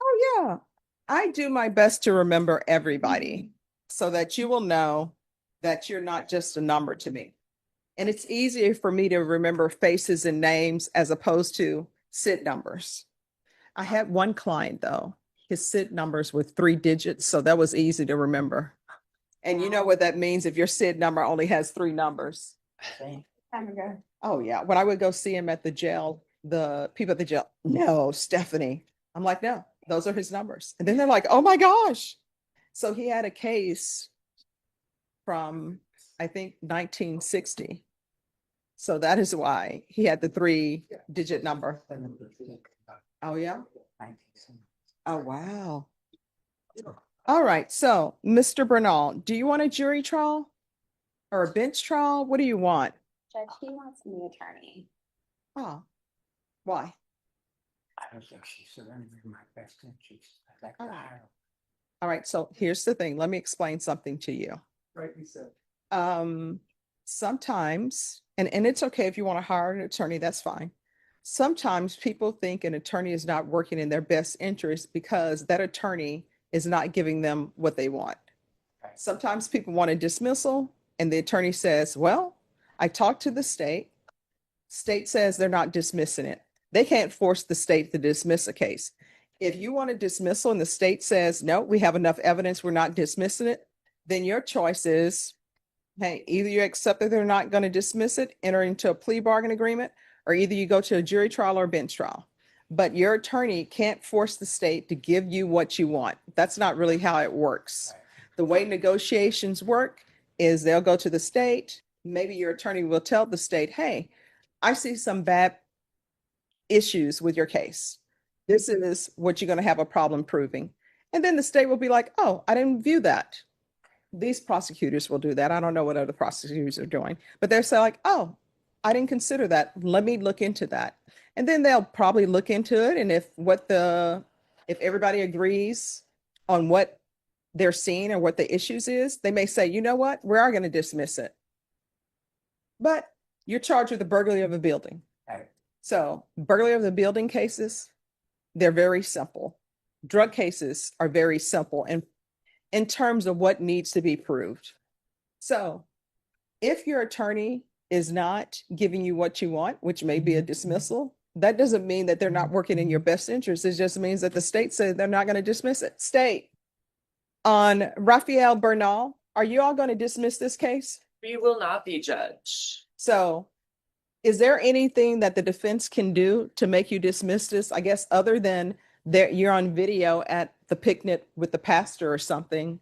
Oh, yeah. I do my best to remember everybody so that you will know that you're not just a number to me. And it's easier for me to remember faces and names as opposed to SID numbers. I had one client though, his SID numbers were 3 digits, so that was easy to remember. And you know what that means if your SID number only has 3 numbers. Oh yeah, when I would go see him at the jail, the people at the jail, no, Stephanie. I'm like, no, those are his numbers. And then they're like, oh my gosh. So he had a case from, I think, 1960. So that is why he had the 3 digit number. Oh yeah. Oh wow. All right. So, Mr. Bernal, do you want a jury trial or a bench trial? What do you want? Judge, he wants a new attorney. Oh, why? I don't think she's surrendering my best interest. I'd like to hire her. All right. So here's the thing. Let me explain something to you. Right, you said. Sometimes, and it's okay if you want to hire an attorney, that's fine. Sometimes people think an attorney is not working in their best interest because that attorney is not giving them what they want. Right. Sometimes people want a dismissal and the attorney says, well, I talked to the state. State says they're not dismissing it. They can't force the state to dismiss a case. If you want a dismissal and the state says, no, we have enough evidence, we're not dismissing it, then your choice is, hey, either you accept that they're not going to dismiss it, enter into a plea bargain agreement, or either you go to a jury trial or a bench trial. But your attorney can't force the state to give you what you want. That's not really how it works. The way negotiations work is they'll go to the state. Maybe your attorney will tell the state, hey, I see some bad issues with your case. This is what you're going to have a problem proving. And then the state will be like, oh, I didn't view that. These prosecutors will do that. I don't know what other prosecutors are doing, but they're saying like, oh, I didn't consider that. Let me look into that. And then they'll probably look into it. And if everybody agrees on what they're seeing or what the issues is, they may say, you know what, we are going to dismiss it. But you're charged with the burglary of a building. Right. So burglary of the building cases, they're very simple. Drug cases are very simple and in terms of what needs to be proved. So if your attorney is not giving you what you want, which may be a dismissal, that doesn't mean that they're not working in your best interest. It just means that the state said they're not going to dismiss it. State, on Rafael Bernal, are you all going to dismiss this case? We will not be judged. So is there anything that the defense can do to make you dismiss this? I guess other than that you're on video at the picnic with the pastor or something.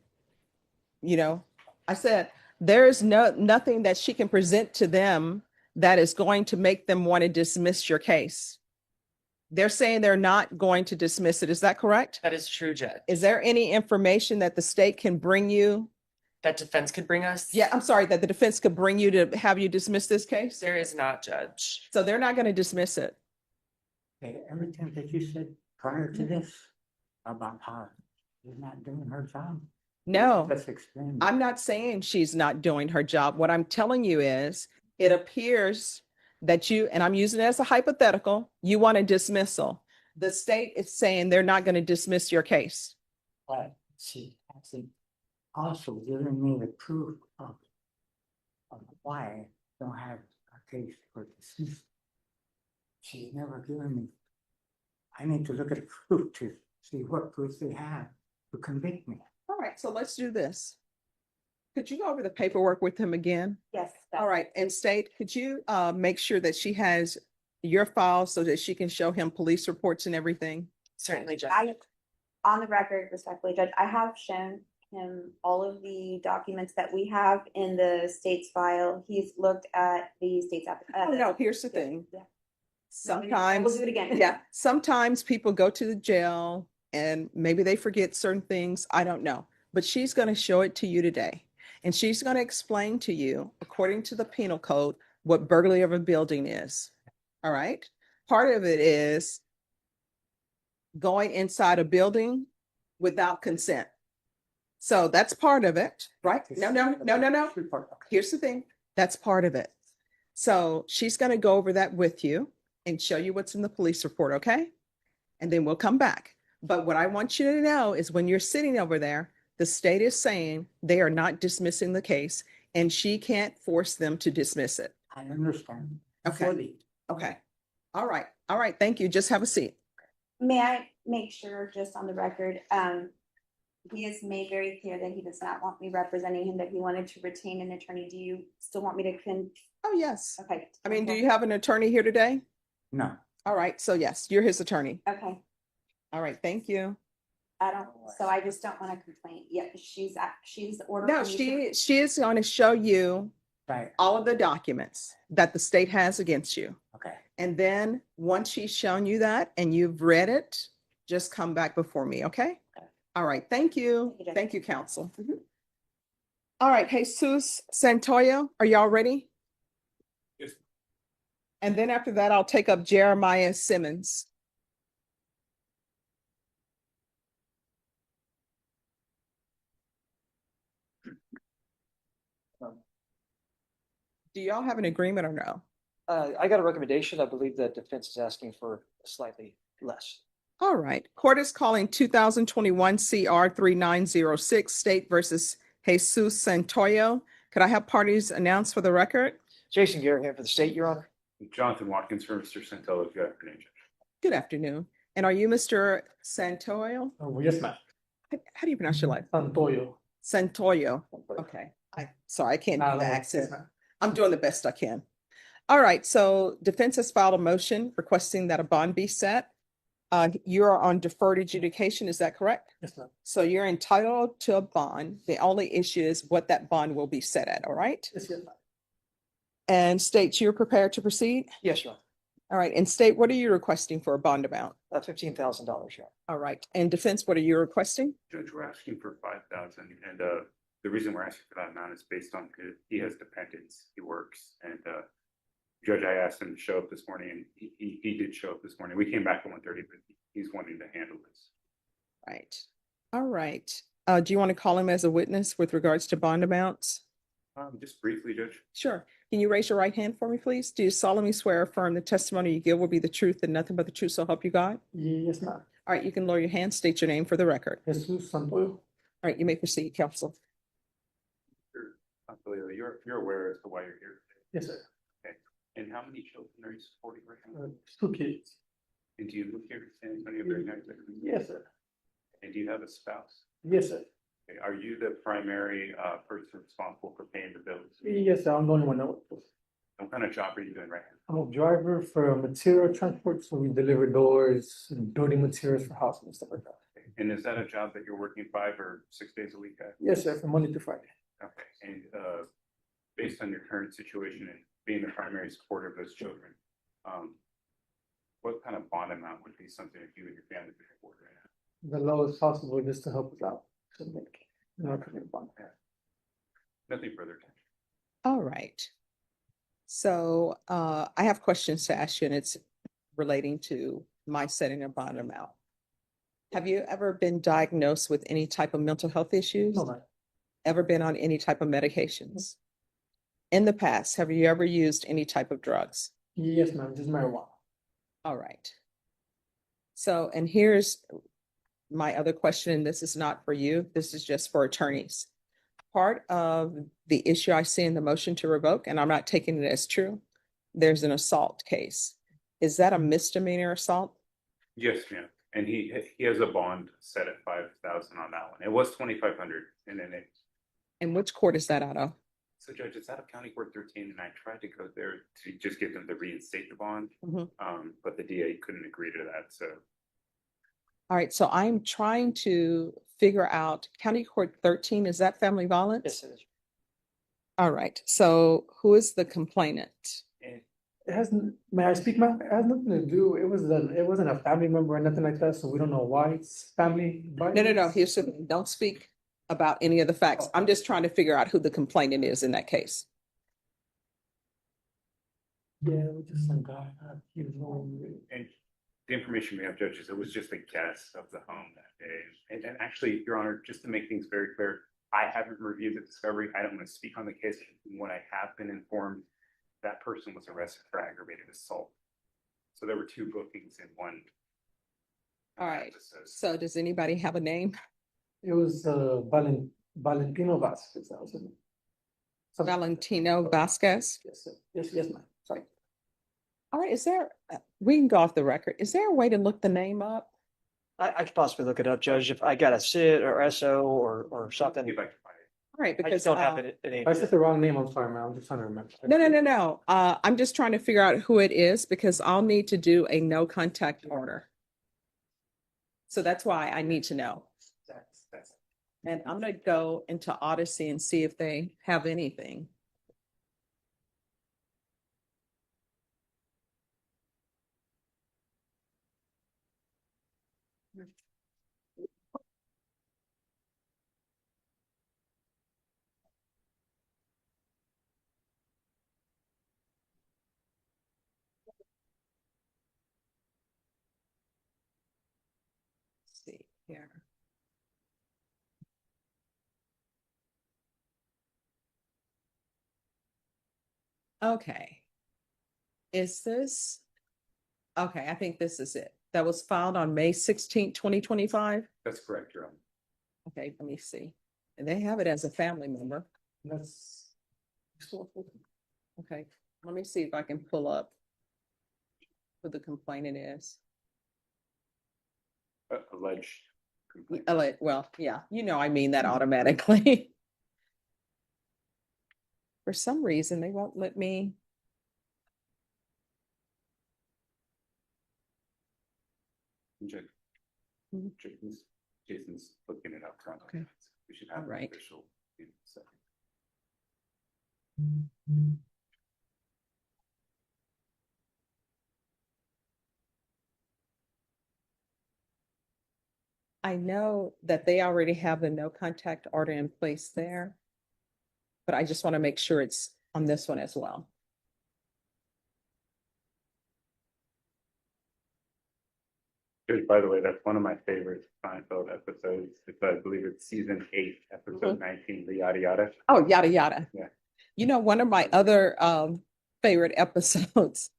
You know, I said there is nothing that she can present to them that is going to make them want to dismiss your case. They're saying they're not going to dismiss it. Is that correct? That is true, Judge. Is there any information that the state can bring you? That defense could bring us? Yeah, I'm sorry, that the defense could bring you to have you dismiss this case? There is not, Judge. So they're not going to dismiss it. Okay, everything that you said prior to this about how she's not doing her job. No, Let's explain. I'm not saying she's not doing her job. What I'm telling you is it appears that you, and I'm using it as a hypothetical, you want a dismissal. The state is saying they're not going to dismiss your case. But she hasn't also given me the proof of why I don't have a case for dismissal. She's never given me. I need to look at the proof to see what proof they have to convict me. All right, so let's do this. Could you go over the paperwork with him again? Yes. All right, and state, could you make sure that she has your file so that she can show him police reports and everything? Certainly, Judge. On the record, respectfully, Judge, I have shown him all of the documents that we have in the state's file. He's looked at the state's application. Oh, no, here's the thing. Yeah. Sometimes, We'll do it again. yeah, sometimes people go to the jail and maybe they forget certain things. I don't know, but she's going to show it to you today. And she's going to explain to you, according to the penal code, what burglary of a building is. All right. Part of it is going inside a building without consent. So that's part of it, right? No. Here's the thing. That's part of it. So she's going to go over that with you and show you what's in the police report. Okay. and then we'll come back. But what I want you to know is when you're sitting over there, the state is saying they are not dismissing the case and she can't force them to dismiss it. I understand. Okay. Fully. Okay. All right. All right. Thank you. Just have a seat. May I make sure, just on the record, he has made very clear that he does not want me representing him, that he wanted to retain an attorney. Do you still want me to Oh, yes. okay. I mean, do you have an attorney here today? No. All right. So yes, you're his attorney. Okay, All right. Thank you. so I just don't want to complain. Yeah, she's ordered. No, she is going to show you Right. all of the documents that the state has against you. Okay. And then once she's shown you that and you've read it, just come back before me, okay? Okay. All right, thank you. Thank you, Judge. Thank you, counsel. All right, Jesus Santoyo, are y'all ready? Yes. And then after that, I'll take up Jeremiah Simmons. Do y'all have an agreement or no? I got a recommendation. I believe that defense is asking for slightly less. All right, court is calling 2021 CR 3906 State versus Jesus Santoyo. Could I have parties announced for the record? Jason Garahan for the state, Your Honor. Jonathan Watkins for Mr. Santello. Good afternoon, Judge. Good afternoon. And are you Mr. Santoyo? Oh, yes, ma'am. How do you pronounce your last? Santoyo. Santoyo. Okay. Sorry, I can't do the Yes, accent. ma'am. I'm doing the best I can. All right, so defense has filed a motion requesting that a bond be set. You are on deferred adjudication, is that correct? Yes, ma'am. So you're entitled to a bond. The only issue is what that bond will be set at, all right? Yes, yes, ma'am. And state you're prepared to proceed? Yes, Your All right, and state, what are you requesting for a bond amount? Honor. $15,000, Your Honor. All right, and defense, what are you requesting? Judge, we're asking for 5,000, and the reason we're asking for that amount is based on he has dependents, he works, and Judge, I asked him to show up this morning, and he did show up this morning. We came back at 1:30, but he's wanting to handle this. Right. All right. Do you want to call him as a witness with regards to bond amounts? Just briefly, Judge. Sure. Can you raise your right hand for me, please? Do you solemnly swear or affirm the testimony you give will be the truth and nothing but the truth, so help you God? Yes, ma'am. All right, you can lower your hand, state your name for the record. Jesus Santoyo. All right, you may proceed, counsel. You're aware as to why you're here today. Yes, sir. And how many children are you supporting right now? 2 kids. And do you live here in San Antonio very nice? Yes, sir. And do you have a spouse? Yes, sir. Okay, are you the primary person responsible for paying the bills? Yes, sir. I'm the only one that works. What kind of job are you doing right now? I'm a driver for material transport, so we deliver doors and building materials for houses and stuff like that. Okay, and is that a job that you're working 5 or 6 days a week at? Yes, sir. From Monday to Friday. Okay, and based on your current situation and being the primary supporter of those children, what kind of bond amount would be something that you and your family could afford right now? The lowest possible just to help us out. So make our career bond. Nothing further. Judge. All right. So I have questions to ask you, and it's relating to my setting a bond amount. Have you ever been diagnosed with any type of mental health issues? No, ma'am. Ever been on any type of medications? In the past, have you ever used any type of drugs? Yes, ma'am. Just marijuana. All right. So, and here's my other question, and this is not for you, this is just for attorneys. Part of the issue I see in the motion to revoke, and I'm not taking it as true, there's an assault case. Is that a misdemeanor assault? Yes, ma'am. And he has a bond set at 5,000 on that one. It was 2,500, and then it. And which court is that out of? So, Judge, it's out of County Court 13, and I tried to go there to just get them to reinstate the bond, Mhm. but the DA couldn't agree to that. So, All right, so I'm trying to figure out, County Court 13, is that family violence? Yes, it is. All right, so who is the complainant? and It hasn't, may I speak, ma'am? It has nothing to do, it wasn't a family member or nothing like that, so we don't know why it's family. No, here's the thing, don't speak about any of the facts. I'm just trying to figure out who the complainant is in that case. Yeah, it was just some guy, he was no really. and the information we have, judges, it was just a guess of the home that day. And actually, Your Honor, just to make things very clear, I haven't reviewed the discovery. I don't want to speak on the case. When I have been informed, that person was arrested for aggravated assault. So there were 2 bookings in one All right. It says- So does anybody have a name? It was Valentino Vasquez, that was his name. Something like that. Valentino Vasquez? Yes, sir. Yes, ma'am, sorry. All right, is there, we can go off the record. Is there a way to look the name up? I could possibly look it up, Judge, if I got a SIT or SO or something. You'd like to find it. All right, I because just don't have uh, it. If I said the wrong name, I'm sorry, ma'am, I'm just trying to remember. no. I'm just trying to figure out who it is because I'll need to do a no contact order. So that's why I need to know. That's. And I'm gonna go into Odyssey and see if they have anything. Let's see here. Okay. Is this? Okay, I think this is it. That was filed on May 16th, 2025. That's correct, Your Honor. Okay, let me see. And they have it as a family member. That's. Okay, let me see if I can pull up who the complainant is. Alleged. complaint. Well, yeah, I mean that automatically. For some reason, they won't let me. Check. Mhm. Jason's looking it up front. Okay. We should have an Alright. official in a second. I know that they already have the no contact order in place there. But I just want to make sure it's on this one as well. Judge, by the way, that's one of my favorite Seinfeld episodes. It's, I believe it's season 8, episode 19, the yada yada. Oh, yada, yada. Yeah. One of my other favorite episodes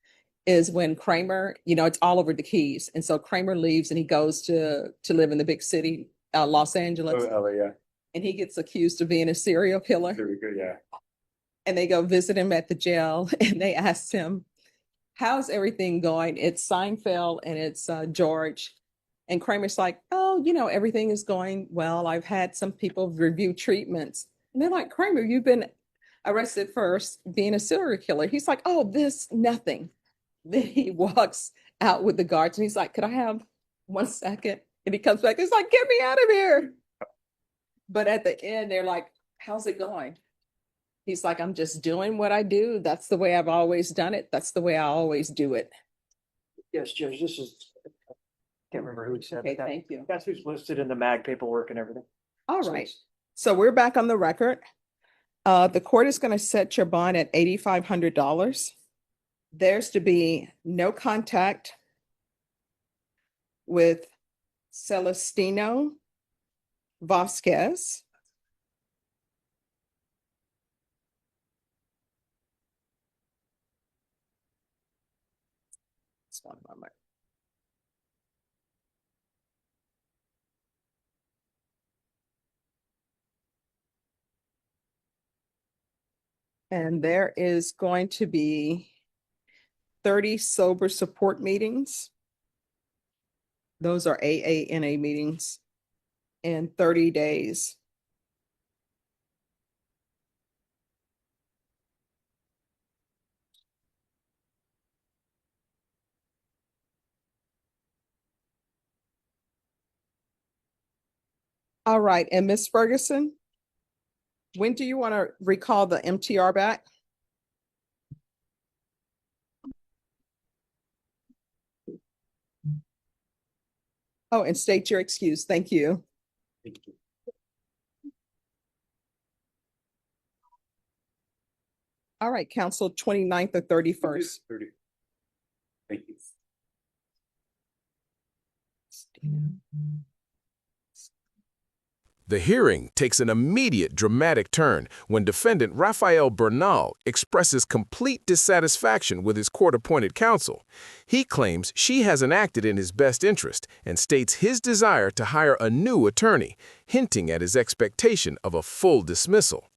is when Kramer, it's all over the Keys. And so Kramer leaves and he goes to live in the big city, Los Angeles, Oh, Ellie, yeah. and he gets accused of being a serial killer. Very good, yeah. And they go visit him at the jail and they asked him, how's everything going? It's Seinfeld and it's George. And Kramer's like, oh, everything is going well. I've had some people review treatments. And they're like, Kramer, you've been arrested for being a serial killer. He's like, oh, nothing. Then he walks out with the guards and he's like, could I have 1 second? And he comes back. He's like, get me out of here. But at the end, they're like, how's it going? He's like, I'm just doing what I do. That's the way I've always done it. That's the way I always do it. Yes, Judge, this is, I can't remember who said Okay, that. thank you. That's who's listed in the MAG paperwork and everything. All So right. it's- So we're back on the record. The court is going to set your bond at $8,500. There's to be no contact with Celestino Vasquez. Just one moment. And there is going to be 30 sober support meetings. Those are AANA meetings in 30 days. All right, and Ms. Ferguson, when do you want to recall the MTR back? Oh, and state your excuse. Thank you. Thank you. All right, council 29th or 31st. 30. Thank you. The hearing takes an immediate dramatic turn when defendant Rafael Bernal expresses complete dissatisfaction with his court-appointed counsel. He claims she hasn't acted in his best interest and states his desire to hire a new attorney, hinting at his expectation of a full dismissal.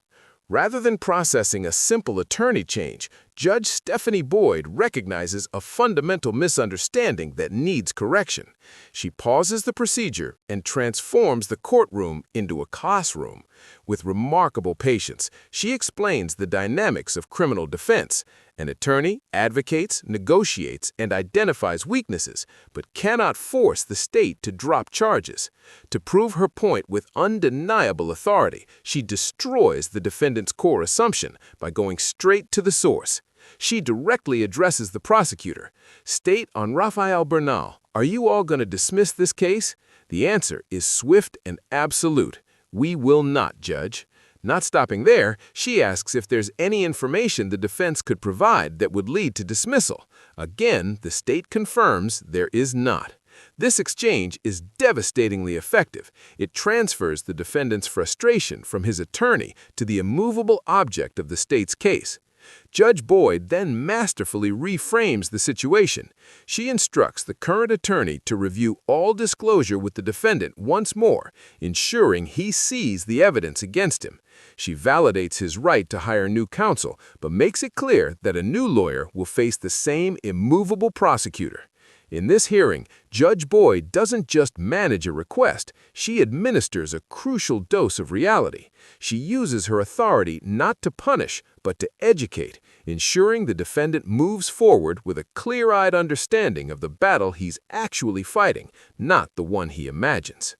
Rather than processing a simple attorney change, Judge Stephanie Boyd recognizes a fundamental misunderstanding that needs correction. She pauses the procedure and transforms the courtroom into a classroom. With remarkable patience, she explains the dynamics of criminal defense. An attorney advocates, negotiates, and identifies weaknesses, but cannot force the state to drop charges. To prove her point with undeniable authority, she destroys the defendant's core assumption by going straight to the source. She directly addresses the prosecutor. State on Rafael Bernal, are you all going to dismiss this case? The answer is swift and absolute. We will not, Judge. Not stopping there, she asks if there's any information the defense could provide that would lead to dismissal. Again, the state confirms there is not. This exchange is devastatingly effective. It transfers the defendant's frustration from his attorney to the immovable object of the state's case. Judge Boyd then masterfully reframes the situation. She instructs the current attorney to review all disclosure with the defendant once more, ensuring he sees the evidence against him. She validates his right to hire new counsel, but makes it clear that a new lawyer will face the same immovable prosecutor. In this hearing, Judge Boyd doesn't just manage a request, she administers a crucial dose of reality. She uses her authority not to punish, but to educate, ensuring the defendant moves forward with a clear-eyed understanding of the battle he's actually fighting, not the one he imagines.